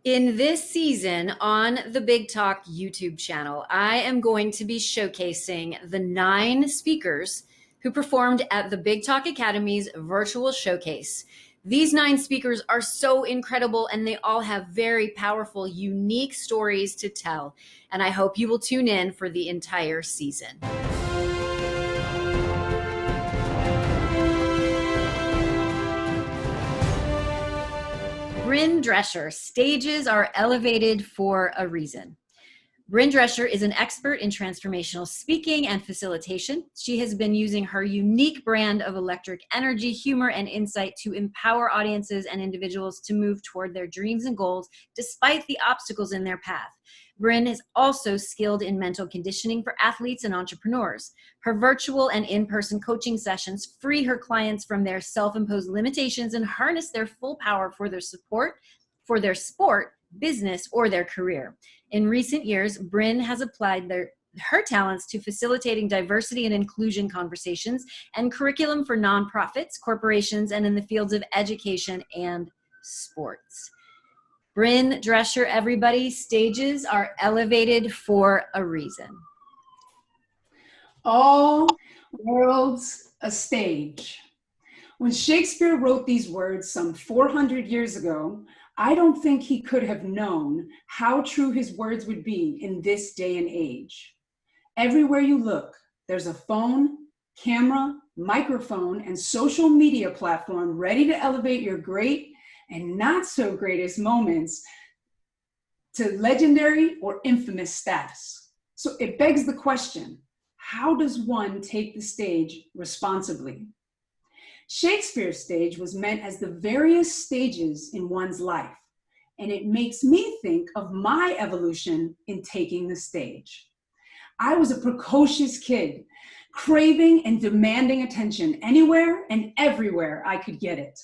In this season on the Big Talk YouTube channel, I am going to be showcasing the 9 speakers who performed at the Big Talk Academy's virtual showcase. These 9 speakers are so incredible and they all have very powerful, unique stories to tell. And I hope you will tune in for the entire season. Bryn Drescher, stages are elevated for a reason. Bryn Drescher is an expert in transformational speaking and facilitation. She has been using her unique brand of electric energy, humor, and insight to empower audiences and individuals to move toward their dreams and goals despite the obstacles in their path. Bryn is also skilled in mental conditioning for athletes and entrepreneurs. Her virtual and in-person coaching sessions free her clients from their self-imposed limitations and harness their full power for their support, for their sport, business, or their career. In recent years, Bryn has applied her talents to facilitating diversity and inclusion conversations and curriculum for nonprofits, corporations, and in the fields of education and sports. Bryn Drescher, everybody, stages are elevated for a reason. All worlds a stage. When Shakespeare wrote these words some 400 years ago, I don't think he could have known how true his words would be in this day and age. Everywhere you look, there's a phone, camera, microphone, and social media platform ready to elevate your great and not so greatest moments to legendary or infamous status. So it begs the question, how does one take the stage responsibly? Shakespeare's stage was meant as the various stages in one's life, and it makes me think of my evolution in taking the stage. I was a precocious kid, craving and demanding attention anywhere and everywhere I could get it.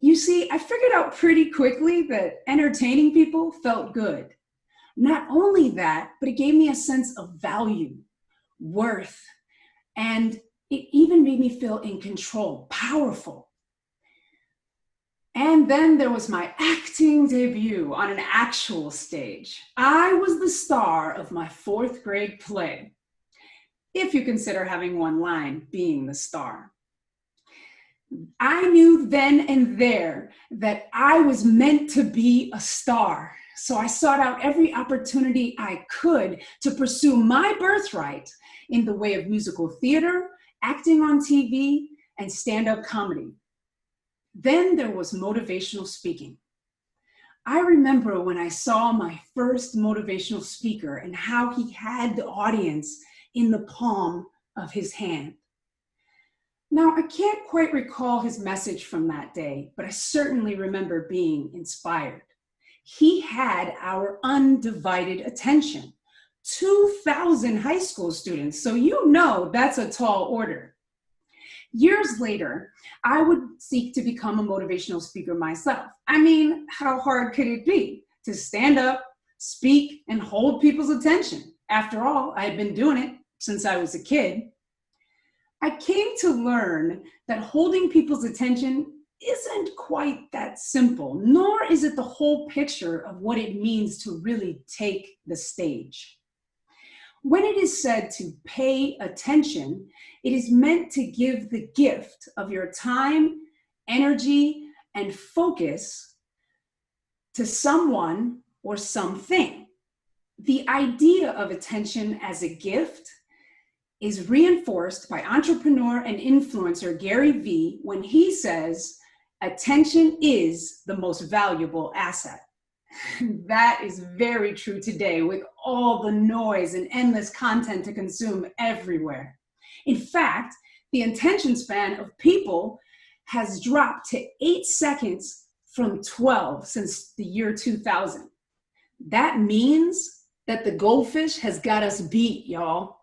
You see, I figured out pretty quickly that entertaining people felt good. Not only that, but it gave me a sense of value, worth, and it even made me feel in control, powerful. And then there was my acting debut on an actual stage. I was the star of my 4th grade play, if you consider having one line being the star. I knew then and there that I was meant to be a star. So I sought out every opportunity I could to pursue my birthright in the way of musical theater, acting on TV, and stand-up comedy. Then there was motivational speaking. I remember when I saw my first motivational speaker and how he had the audience in the palm of his hand. Now, I can't quite recall his message from that day, but I certainly remember being inspired. He had our undivided attention. 2,000 high school students, so you know that's a tall order. Years later, I would seek to become a motivational speaker myself. I mean, how hard could it be to stand up, speak, and hold people's attention? After all, I had been doing it since I was a kid. I came to learn that holding people's attention isn't quite that simple, nor is it the whole picture of what it means to really take the stage. When it is said to pay attention, it is meant to give the gift of your time, energy, and focus to someone or something. The idea of attention as a gift is reinforced by entrepreneur and influencer Gary Vee when he says, attention is the most valuable asset. That is very true today with all the noise and endless content to consume everywhere. In fact, the attention span of people has dropped to 8 seconds from 12 since the year 2000. That means that the goldfish has got us beat, y'all.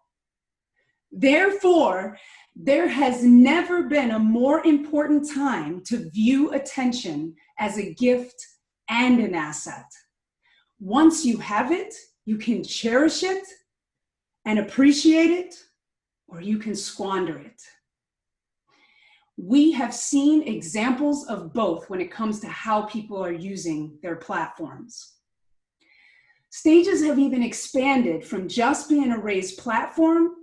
Therefore, there has never been a more important time to view attention as a gift and an asset. Once you have it, you can cherish it and appreciate it, or you can squander it. We have seen examples of both when it comes to how people are using their platforms. Stages have even expanded from just being a raised platform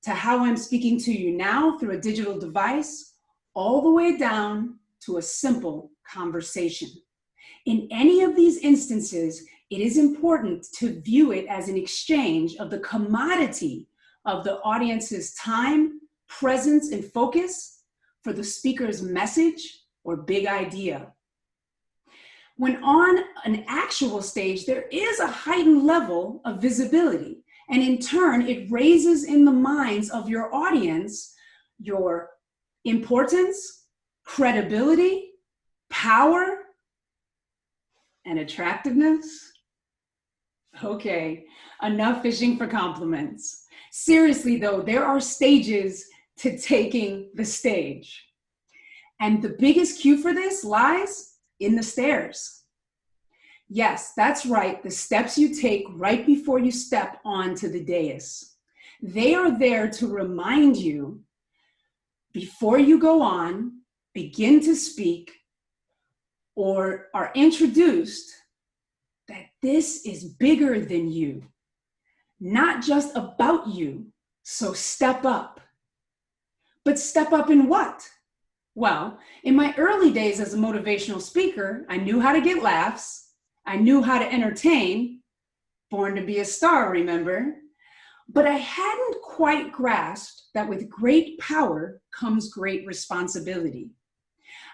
to how I'm speaking to you now through a digital device, all the way down to a simple conversation. In any of these instances, it is important to view it as an exchange of the commodity of the audience's time, presence, and focus for the speaker's message or big idea. When on an actual stage, there is a heightened level of visibility, and in turn, it raises in the minds of your audience your importance, credibility, power, and attractiveness. Okay, enough fishing for compliments. Seriously though, there are stages to taking the stage. And the biggest cue for this lies in the stairs. Yes, that's right, the steps you take right before you step onto the dais. They are there to remind you, before you go on, begin to speak, or are introduced, that this is bigger than you, not just about you. So step up. But step up in what? Well, in my early days as a motivational speaker, I knew how to get laughs. I knew how to entertain. Born to be a star, remember? But I hadn't quite grasped that with great power comes great responsibility.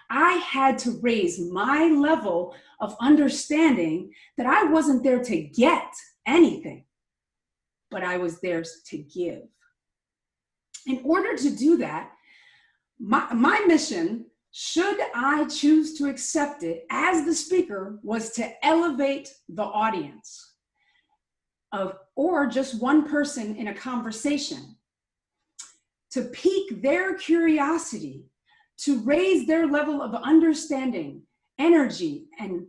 I had to raise my level of understanding that I wasn't there to get anything, but I was there to give. In order to do that, my mission, should I choose to accept it as the speaker, was to elevate the audience or just one person in a conversation, to pique their curiosity, to raise their level of understanding, energy, and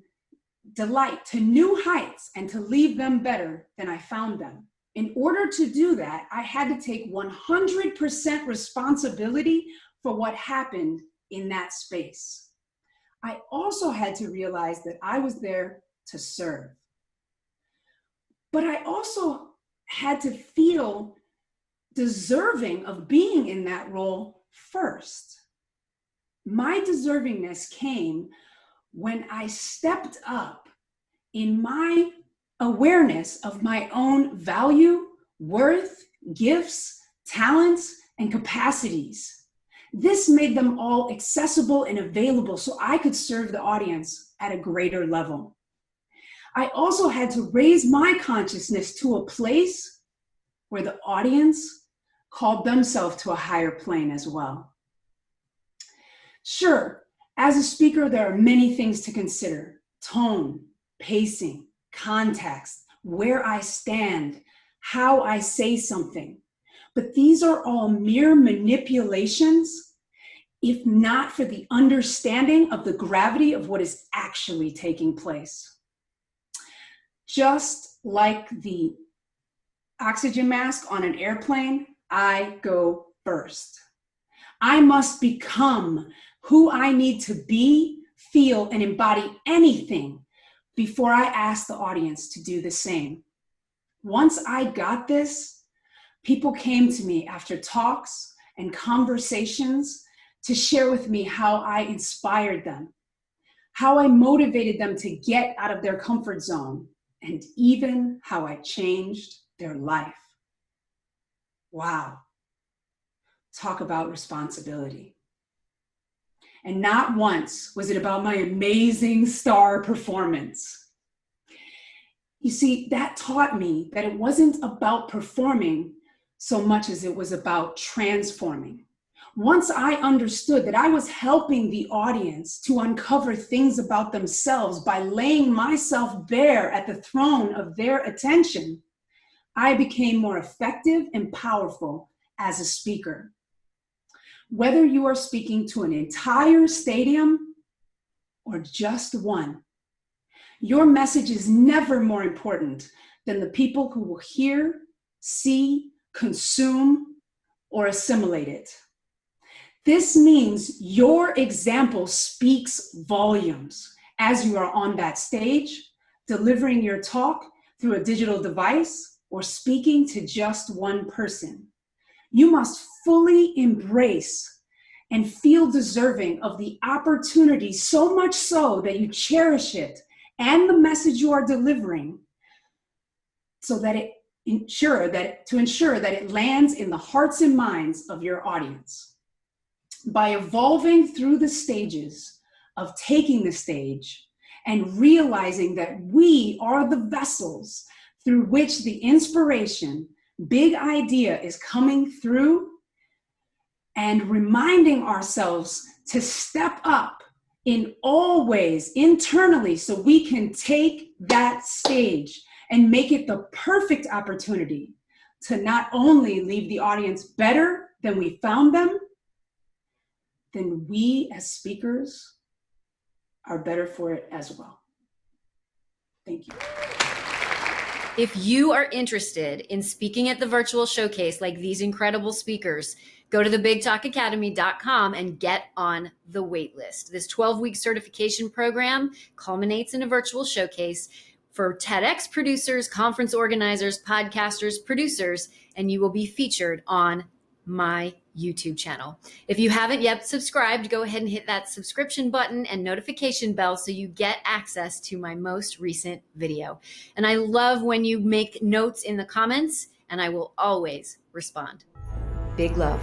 delight to new heights, and to leave them better than I found them. In order to do that, I had to take 100% responsibility for what happened in that space. I also had to realize that I was there to serve. But I also had to feel deserving of being in that role first. My deservingness came when I stepped up in my awareness of my own value, worth, gifts, talents, and capacities. This made them all accessible and available so I could serve the audience at a greater level. I also had to raise my consciousness to a place where the audience called themselves to a higher plane as well. Sure, as a speaker, there are many things to consider: tone, pacing, context, where I stand, how I say something. But these are all mere manipulations, if not for the understanding of the gravity of what is actually taking place. Just like the oxygen mask on an airplane, I go first. I must become who I need to be, feel, and embody anything before I ask the audience to do the same. Once I got this, people came to me after talks and conversations to share with me how I inspired them, how I motivated them to get out of their comfort zone, and even how I changed their life. Wow. Talk about responsibility. And not once was it about my amazing star performance. You see, that taught me that it wasn't about performing so much as it was about transforming. Once I understood that I was helping the audience to uncover things about themselves by laying myself bare at the throne of their attention, I became more effective and powerful as a speaker. Whether you are speaking to an entire stadium or just one, your message is never more important than the people who will hear, see, consume, or assimilate it. This means your example speaks volumes as you are on that stage, delivering your talk through a digital device or speaking to just one person. You must fully embrace and feel deserving of the opportunity, so much so that you cherish it and the message you are delivering, so that to ensure that it lands in the hearts and minds of your audience. By evolving through the stages of taking the stage and realizing that we are the vessels through which the inspiration, big idea is coming through, and reminding ourselves to step up in all ways internally so we can take that stage and make it the perfect opportunity to not only leave the audience better than we found them, then we as speakers are better for it as well. Thank you. If you are interested in speaking at the virtual showcase like these incredible speakers, go to thebigtalkacademy.com and get on the wait list. This 12-week certification program culminates in a virtual showcase for TEDx producers, conference organizers, podcasters, producers, and you will be featured on my YouTube channel. If you haven't yet subscribed, go ahead and hit that subscription button and notification bell so you get access to my most recent video. And I love when you make notes in the comments, and I will always respond. Big love.